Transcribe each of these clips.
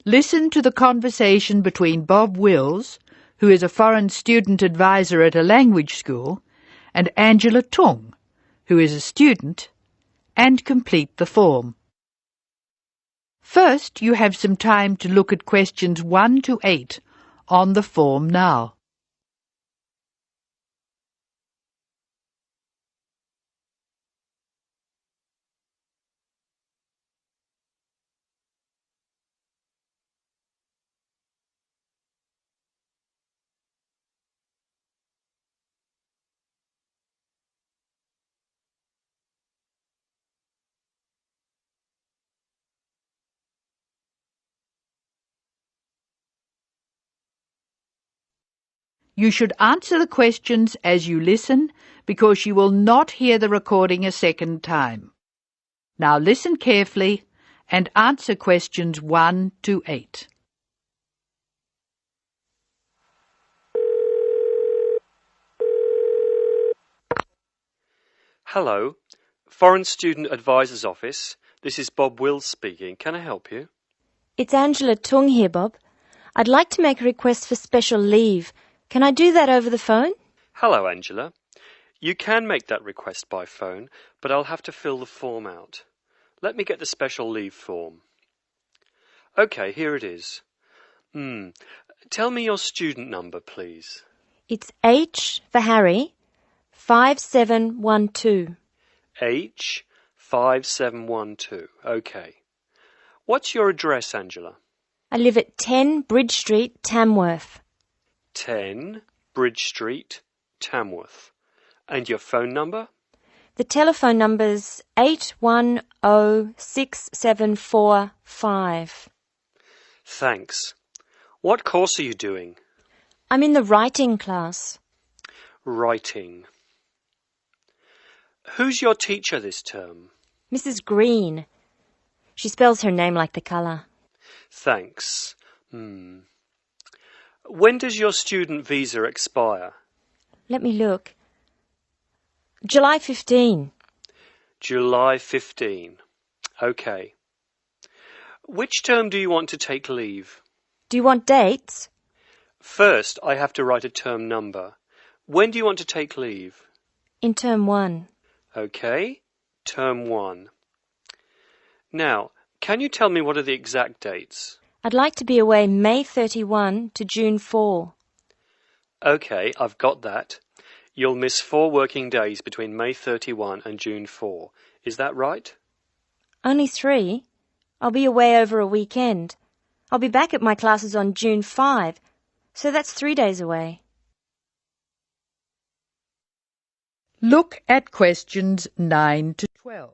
Listen to the conversation between Bob Wills, who is a foreign student advisor at a language school, and Angela Tung, who is a student, and complete the form. First, you have some time to look at questions 1 to 8 on the form now. You should answer the questions as you listen because you will not hear the recording a second time. Now listen carefully and answer questions 1 to 8. Hello, Foreign Student Advisor's Office. This is Bob Wills speaking. Can I help you? It's Angela Tung here, Bob. I'd like to make a request for special leave. Can I do that over the phone? Hello, Angela. You can make that request by phone, but I'll have to fill the form out. Let me get the special leave form. OK, here it is. Tell me your student number, please. It's H for Harry, 5712. H5712. OK. What's your address, Angela? I live at 10 Bridge Street, Tamworth. 10 Bridge Street, Tamworth. And your phone number? The telephone number's 810675. Thanks. What course are you doing? I'm in the writing class. Writing. Who's your teacher this term? Mrs. Green. She spells her name like the colour. Thanks. When does your student visa expire? Let me look. July 15. July 15. OK. Which term do you want to take leave? Do you want dates? First, I have to write a term number. When do you want to take leave? In term 1. OK. Term 1. Now, can you tell me what are the exact dates? I'd like to be away May 31 to June 4. OK, I've got that. You'll miss 4 working days between May 31 and June 4. Is that right? Only 3. I'll be away over a weekend. I'll be back at my classes on June 5, so that's 3 days away. Look at questions 9 to 12.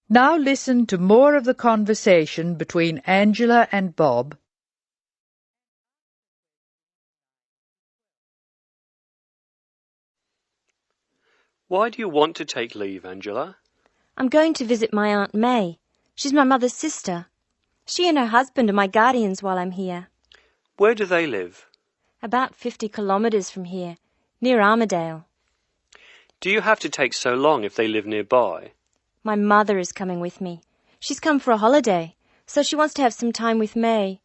Now listen to more of the conversation between Angela and Bob. Why do you want to take leave, Angela? I'm going to visit my Aunt May. She's my mother's sister. She and her husband are my guardians while I'm here. Where do they live? About 50 kilometres from here, near Armadale. Do you have to take so long if they live nearby? My mother is coming with me. She's come for a holiday, so she wants to have some time with May.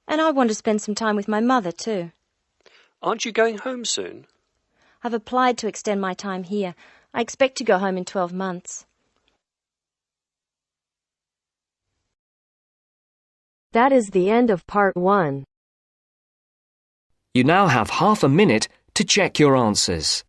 And I want to spend some time with my mother too. Aren't you going home soon? I've applied to extend my time here. I expect to go home in 12 months. That is the end of part 1. You now have half a minute to check your answers.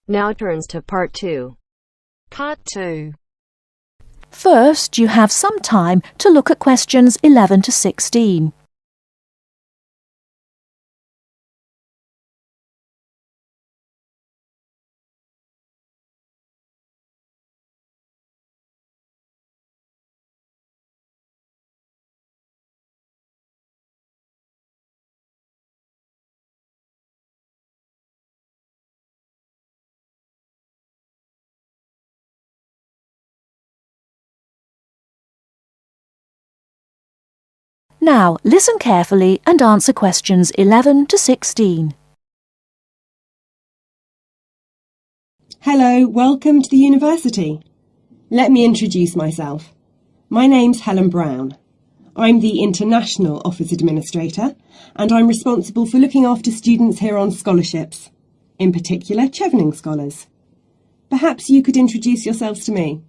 Now turns to part 2. Part 2. First, you have some time to look at questions 11 to 16. Now, listen carefully and answer questions 11 to 16. Hello, welcome to the university. Let me introduce myself. My name's Helen Brown. I'm the International Office Administrator and I'm responsible for looking after students here on scholarships, in particular Chevening scholars. Perhaps you could introduce yourselves to me.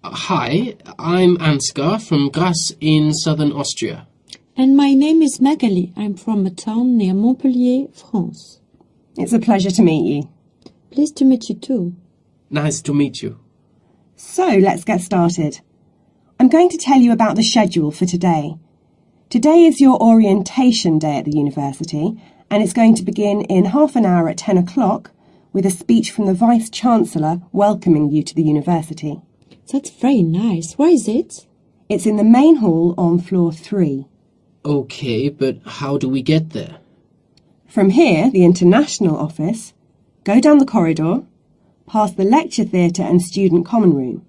Hi, I'm Ansgar from Grasse in southern Austria. And my name is Magali. I'm from a town near Montpellier, France. It's a pleasure to meet you. Pleased to meet you too. Nice to meet you. So, let's get started. I'm going to tell you about the schedule for today. Today is your orientation day at the university, and it's going to begin in half an hour at 10 o'clock with a speech from the Vice-Chancellor welcoming you to the university. That's very nice. Where is it? It's in the main hall on floor 3. Okay, but how do we get there? From here, the International Office, go down the corridor, past the lecture theatre and student common room.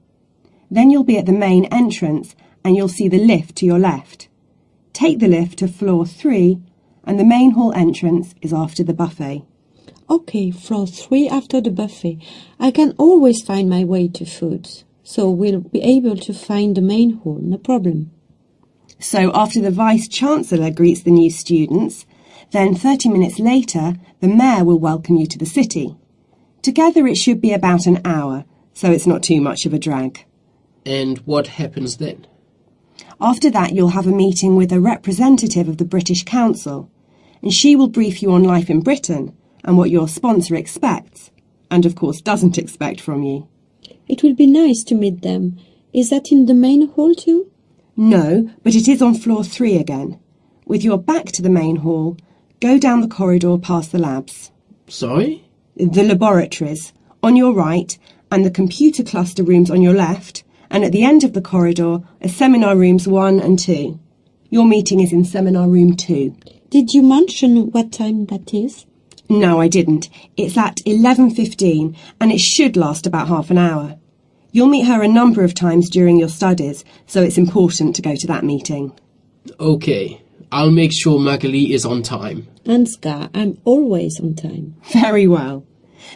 Then you'll be at the main entrance and you'll see the lift to your left. Take the lift to floor 3 and the main hall entrance is after the buffet. Okay, floor 3 after the buffet. I can always find my way to food, so we'll be able to find the main hall, no problem. So after the Vice-Chancellor greets the new students, then 30 minutes later, the Mayor will welcome you to the city. Together it should be about an hour, so it's not too much of a drag. And what happens then? After that, you'll have a meeting with a representative of the British Council, and she will brief you on life in Britain and what your sponsor expects, and of course doesn't expect from you. It will be nice to meet them. Is that in the main hall too? No, but it is on floor 3 again. With your back to the main hall, go down the corridor past the labs. Sorry? The laboratories, on your right, and the computer cluster rooms on your left, and at the end of the corridor are seminar rooms 1 and 2. Your meeting is in seminar room 2. Did you mention what time that is? No, I didn't. It's at 11:15 and it should last about half an hour. You'll meet her a number of times during your studies, so it's important to go to that meeting. Okay, I'll make sure Magali is on time. Ansgar, I'm always on time. Very well.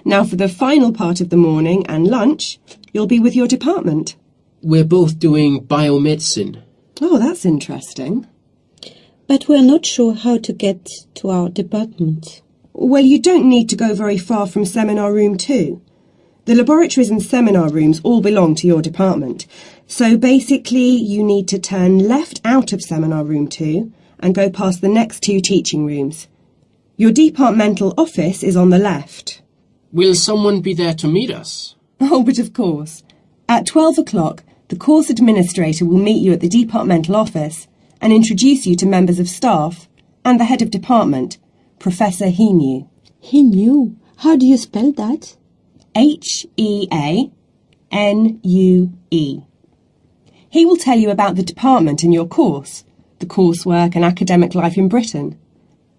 Now for the final part of the morning and lunch, you'll be with your department. We're both doing biomedicine. Oh, that's interesting. But we're not sure how to get to our department. Well, you don't need to go very far from seminar room 2. The laboratories and seminar rooms all belong to your department. So basically, you need to turn left out of seminar room 2 and go past the next 2 teaching rooms. Your departmental office is on the left. Will someone be there to meet us? Oh, but of course. At 12 o'clock, the course administrator will meet you at the departmental office and introduce you to members of staff and the head of department, Professor Heanue. Heanue? How do you spell that? Heanue. He will tell you about the department and your course, the coursework and academic life in Britain.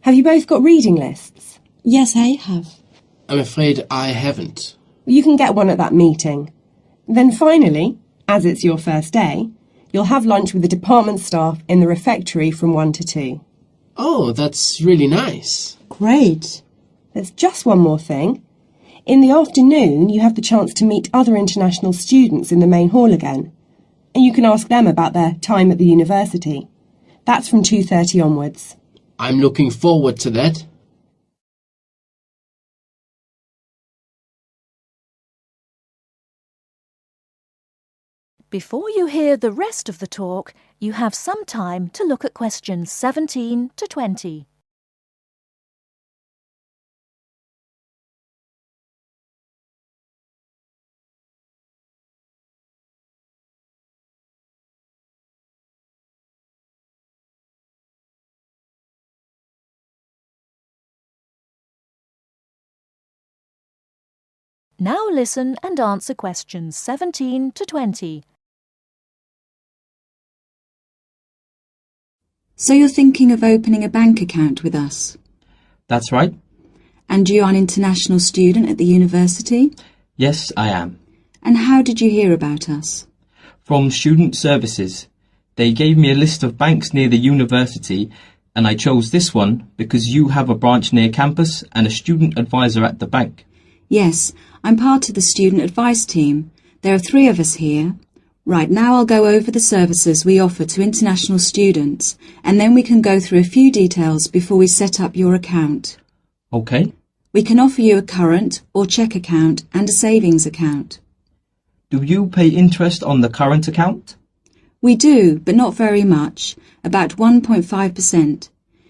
Have you both got reading lists? Yes, I have. I'm afraid I haven't. You can get one at that meeting. Then finally, as it's your first day, you'll have lunch with the department staff in the refectory from 1 to 2. Oh, that's really nice. Great. There's just one more thing. In the afternoon, you have the chance to meet other international students in the main hall again. And you can ask them about their time at the university. That's from 2:30 onwards. I'm looking forward to that. Before you hear the rest of the talk, you have some time to look at questions 17 to 20. Now listen and answer questions 17 to 20. So you're thinking of opening a bank account with us? That's right. And you are an international student at the university? Yes, I am. And how did you hear about us? From Student Services. They gave me a list of banks near the university, and I chose this one because you have a branch near campus and a student advisor at the bank. Yes, I'm part of the student advice team. There are 3 of us here. Right, now I'll go over the services we offer to international students, and then we can go through a few details before we set up your account. Okay. We can offer you a current or cheque account and a savings account. Do you pay interest on the current account? We do, but not very much, about 1.5%.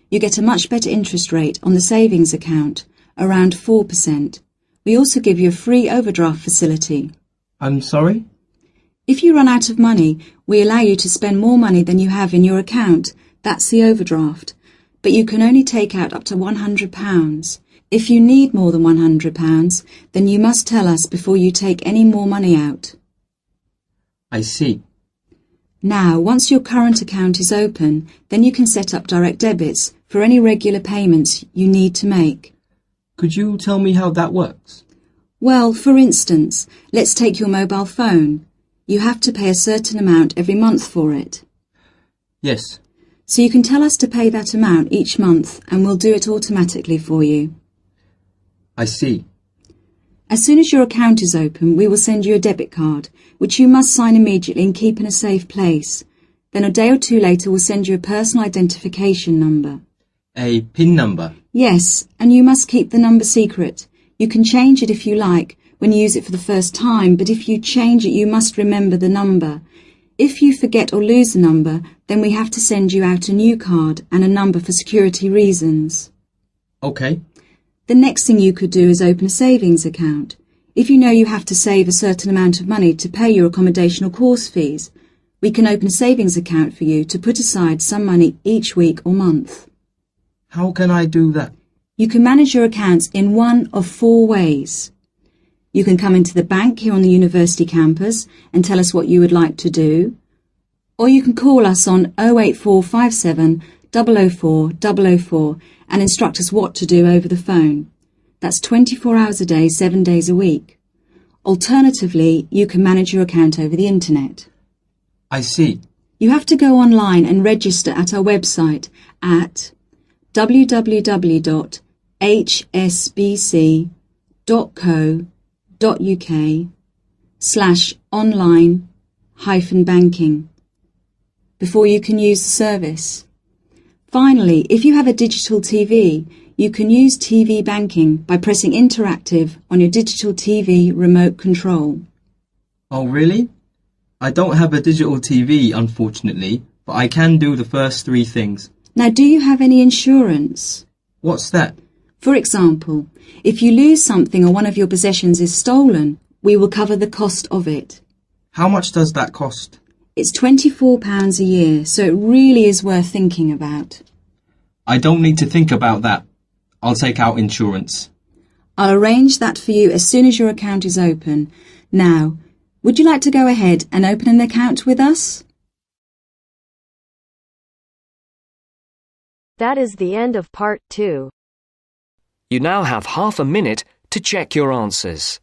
You get a much better interest rate on the savings account, around 4%. We also give you a free overdraft facility. I'm sorry? If you run out of money, we allow you to spend more money than you have in your account. That's the overdraft. But you can only take out up to £100. If you need more than £100, then you must tell us before you take any more money out. I see. Now, once your current account is open, then you can set up direct debits for any regular payments you need to make. Could you tell me how that works? Well, for instance, let's take your mobile phone. You have to pay a certain amount every month for it. Yes. So you can tell us to pay that amount each month and we'll do it automatically for you. I see. As soon as your account is open, we will send you a debit card, which you must sign immediately and keep in a safe place. Then a day or 2 later we'll send you a personal identification number. A PIN number? Yes, and you must keep the number secret. You can change it if you like when you use it for the first time, but if you change it you must remember the number. If you forget or lose the number, then we have to send you out a new card and a number for security reasons. Okay. The next thing you could do is open a savings account. If you know you have to save a certain amount of money to pay your accommodation or course fees, we can open a savings account for you to put aside some money each week or month. How can I do that? You can manage your accounts in one of 4 ways. You can come into the bank here on the university campus and tell us what you would like to do, or you can call us on 08457 004 004 and instruct us what to do over the phone. That's 24 hours a day, 7 days a week. Alternatively, you can manage your account over the internet. I see. You have to go online and register at our website at www.hsbc.co.uk/online-banking before you can use the service. Finally, if you have a digital TV, you can use TV banking by pressing interactive on your digital TV remote control. Oh, really? I don't have a digital TV, unfortunately, but I can do the first 3 things. Now, do you have any insurance? What's that? For example, if you lose something or one of your possessions is stolen, we will cover the cost of it. How much does that cost? It's £24 a year, so it really is worth thinking about. I don't need to think about that. I'll take out insurance. I'll arrange that for you as soon as your account is open. Now, would you like to go ahead and open an account with us? That is the end of part 2. You now have half a minute to check your answers.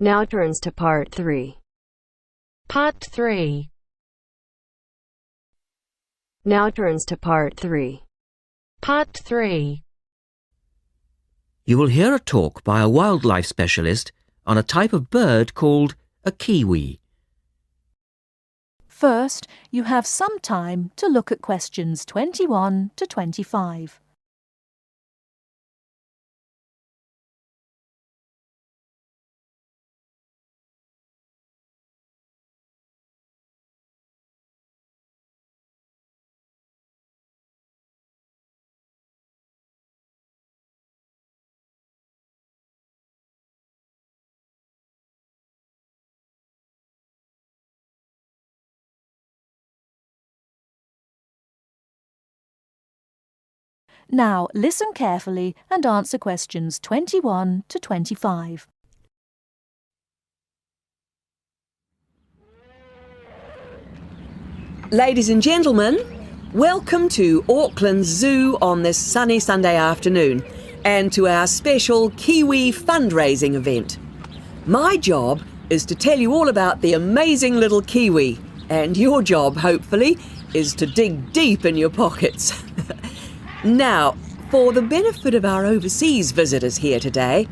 Now turns to part 3. Part 3. Now turns to part 3. Part 3. You will hear a talk by a wildlife specialist on a type of bird called a kiwi. First, you have some time to look at questions 21 to 25. Now listen carefully and answer questions 21 to 25. Ladies and gentlemen, welcome to Auckland Zoo on this sunny Sunday afternoon and to our special Kiwi fundraising event. My job is to tell you all about the amazing little Kiwi, and your job, hopefully, is to dig deep in your pockets. Now, for the benefit of our overseas visitors here today,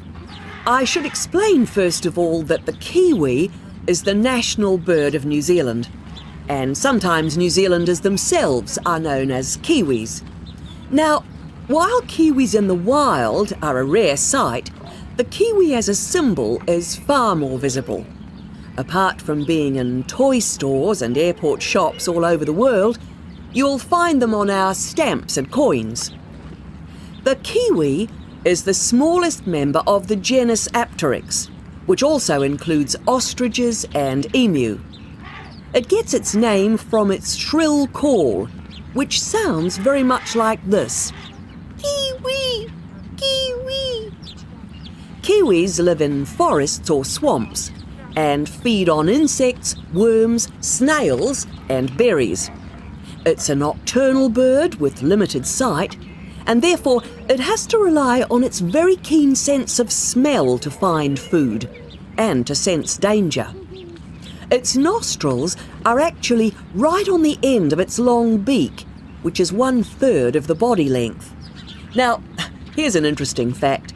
I should explain first of all that the Kiwi is the national bird of New Zealand. And sometimes New Zealanders themselves are known as Kiwis. Now, while Kiwis in the wild are a rare sight, the Kiwi as a symbol is far more visible. Apart from being in toy stores and airport shops all over the world, you'll find them on our stamps and coins. The Kiwi is the smallest member of the genus Apteryx, which also includes ostriches and emu. It gets its name from its shrill call, which sounds very much like this. Kiwi! Kiwi! Kiwis live in forests or swamps and feed on insects, worms, snails and berries. It's a nocturnal bird with limited sight, and therefore it has to rely on its very keen sense of smell to find food and to sense danger. Its nostrils are actually right on the end of its long beak, which is 1/3 of the body length. Now, here's an interesting fact.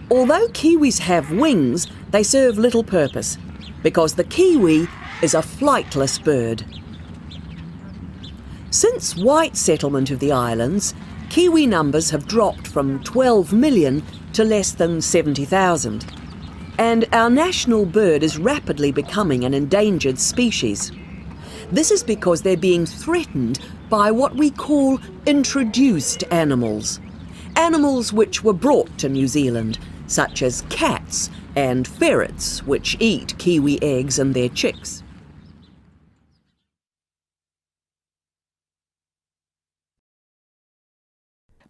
Although kiwis have wings, they serve little purpose, because the kiwi is a flightless bird. Since white settlement of the islands, kiwi numbers have dropped from 12 million to less than 70,000. And our national bird is rapidly becoming an endangered species. This is because they're being threatened by what we call introduced animals. Animals which were brought to New Zealand, such as cats and ferrets, which eat kiwi eggs and their chicks.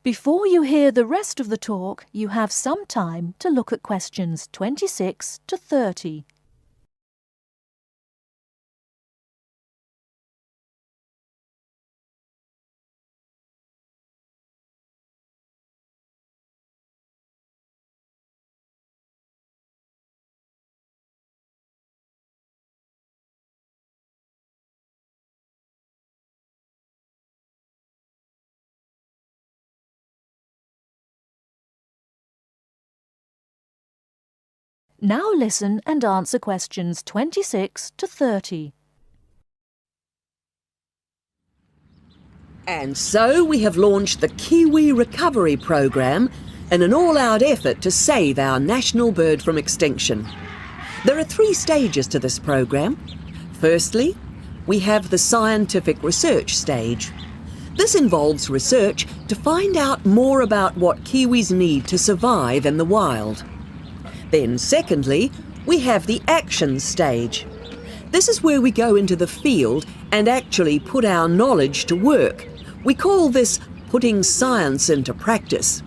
Before you hear the rest of the talk, you have some time to look at questions 26 to 30. Now listen and answer questions 26 to 30. And so we have launched the Kiwi Recovery Programme in an all-out effort to save our national bird from extinction. There are 3 stages to this programme. Firstly, we have the scientific research stage. This involves research to find out more about what kiwis need to survive in the wild. Then secondly, we have the action stage. This is where we go into the field and actually put our knowledge to work. We call this putting science into practice.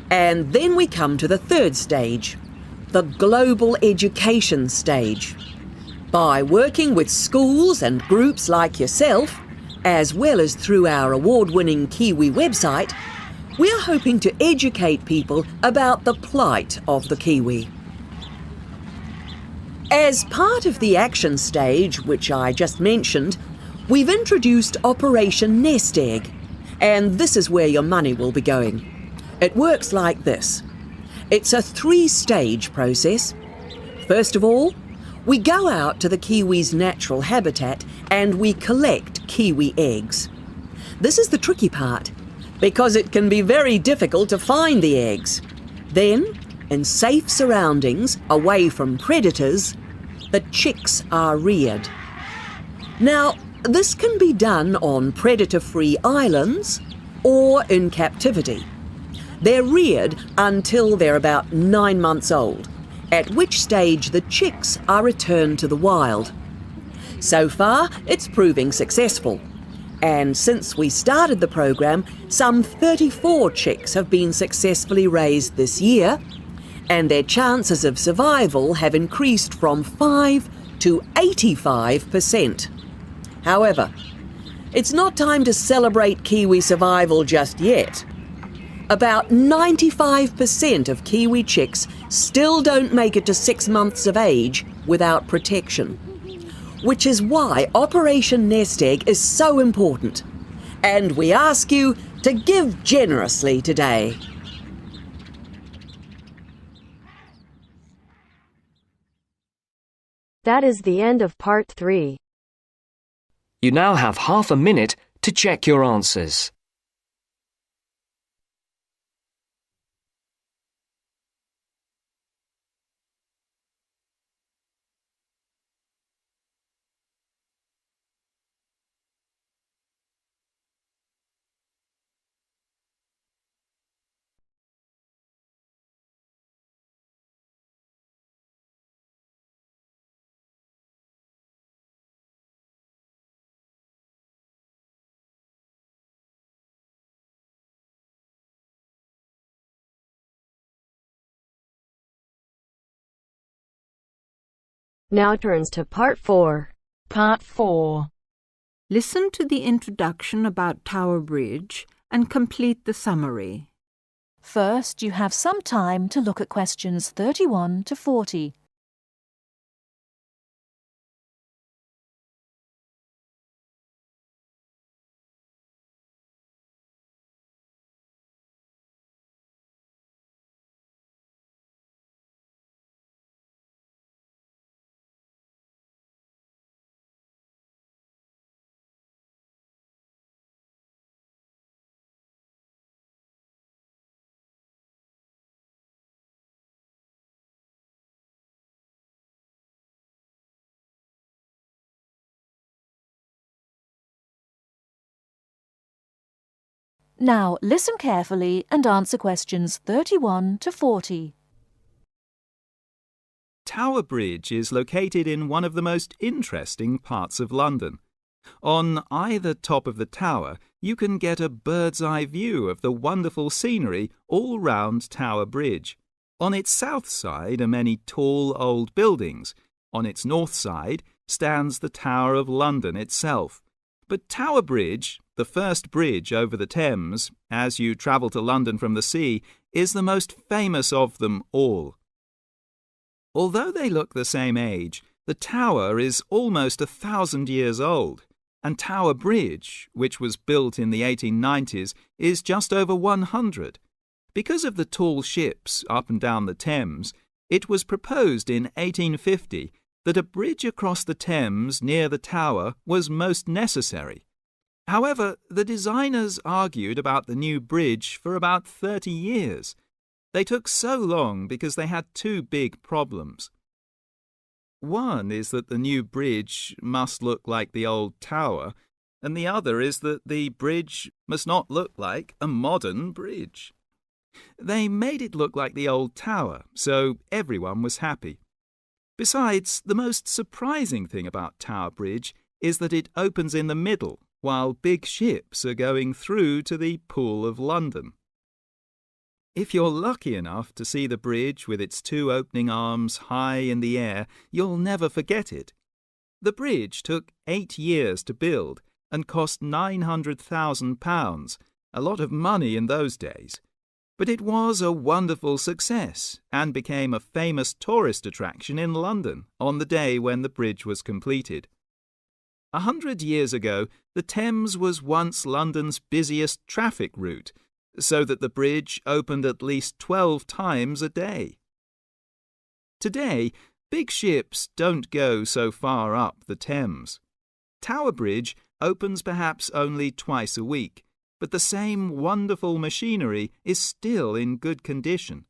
And then we come to the 3rd stage, the global education stage. By working with schools and groups like yourself, as well as through our award-winning Kiwi website, we are hoping to educate people about the plight of the kiwi. As part of the action stage, which I just mentioned, we've introduced Operation Nest Egg, and this is where your money will be going. It works like this. It's a 3-stage process. First of all, we go out to the kiwi's natural habitat and we collect kiwi eggs. This is the tricky part, because it can be very difficult to find the eggs. Then, in safe surroundings, away from predators, the chicks are reared. Now, this can be done on predator-free islands or in captivity. They're reared until they're about 9 months old, at which stage the chicks are returned to the wild. So far, it's proving successful. And since we started the program, some 34 chicks have been successfully raised this year, and their chances of survival have increased from 5 to 85%. However, it's not time to celebrate Kiwi survival just yet. About 95% of Kiwi chicks still don't make it to 6 months of age without protection, which is why Operation Nest Egg is so important. And we ask you to give generously today. That is the end of part 3. You now have half a minute to check your answers. Now turns to part 4. Part 4. Listen to the introduction about Tower Bridge and complete the summary. First, you have some time to look at questions 31 to 40. Now, listen carefully and answer questions 31 to 40. Tower Bridge is located in one of the most interesting parts of London. On either top of the tower, you can get a bird's-eye view of the wonderful scenery all round Tower Bridge. On its south side are many tall old buildings. On its north side stands the Tower of London itself. But Tower Bridge, the first bridge over the Thames, as you travel to London from the sea, is the most famous of them all. Although they look the same age, the tower is almost 1,000 years old, and Tower Bridge, which was built in the 1890s, is just over 100. Because of the tall ships up and down the Thames, it was proposed in 1850 that a bridge across the Thames near the tower was most necessary. However, the designers argued about the new bridge for about 30 years. They took so long because they had two big problems. One is that the new bridge must look like the old tower, and the other is that the bridge must not look like a modern bridge. They made it look like the old tower, so everyone was happy. Besides, the most surprising thing about Tower Bridge is that it opens in the middle, while big ships are going through to the Pool of London. If you're lucky enough to see the bridge with its two opening arms high in the air, you'll never forget it. The bridge took 8 years to build and cost £900,000, a lot of money in those days. But it was a wonderful success and became a famous tourist attraction in London on the day when the bridge was completed. 100 years ago, the Thames was once London's busiest traffic route, so that the bridge opened at least 12 times a day. Today, big ships don't go so far up the Thames. Tower Bridge opens perhaps only twice a week, but the same wonderful machinery is still in good condition.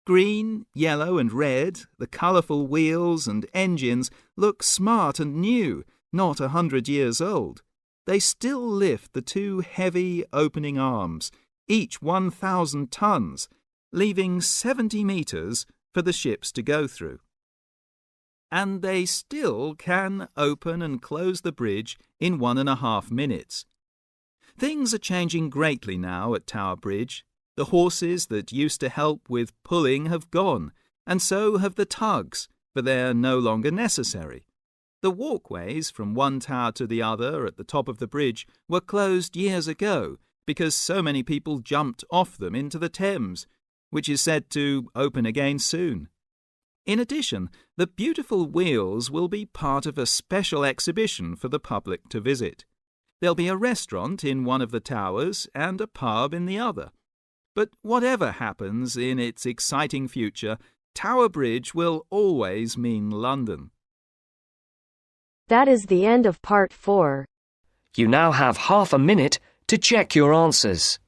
Green, yellow and red, the colourful wheels and engines look smart and new, not 100 years old. They still lift the two heavy opening arms, each 1,000 tons, leaving 70 metres for the ships to go through. And they still can open and close the bridge in 1.5 minutes, Things are changing greatly now at Tower Bridge. The horses that used to help with pulling have gone, and so have the tugs, for they're no longer necessary. The walkways from one tower to the other at the top of the bridge were closed years ago because so many people jumped off them into the Thames, which is said to open again soon. In addition, the beautiful wheels will be part of a special exhibition for the public to visit. There'll be a restaurant in one of the towers and a pub in the other. But whatever happens in its exciting future, Tower Bridge will always mean London. That is the end of part 4. You now have half a minute to check your answers.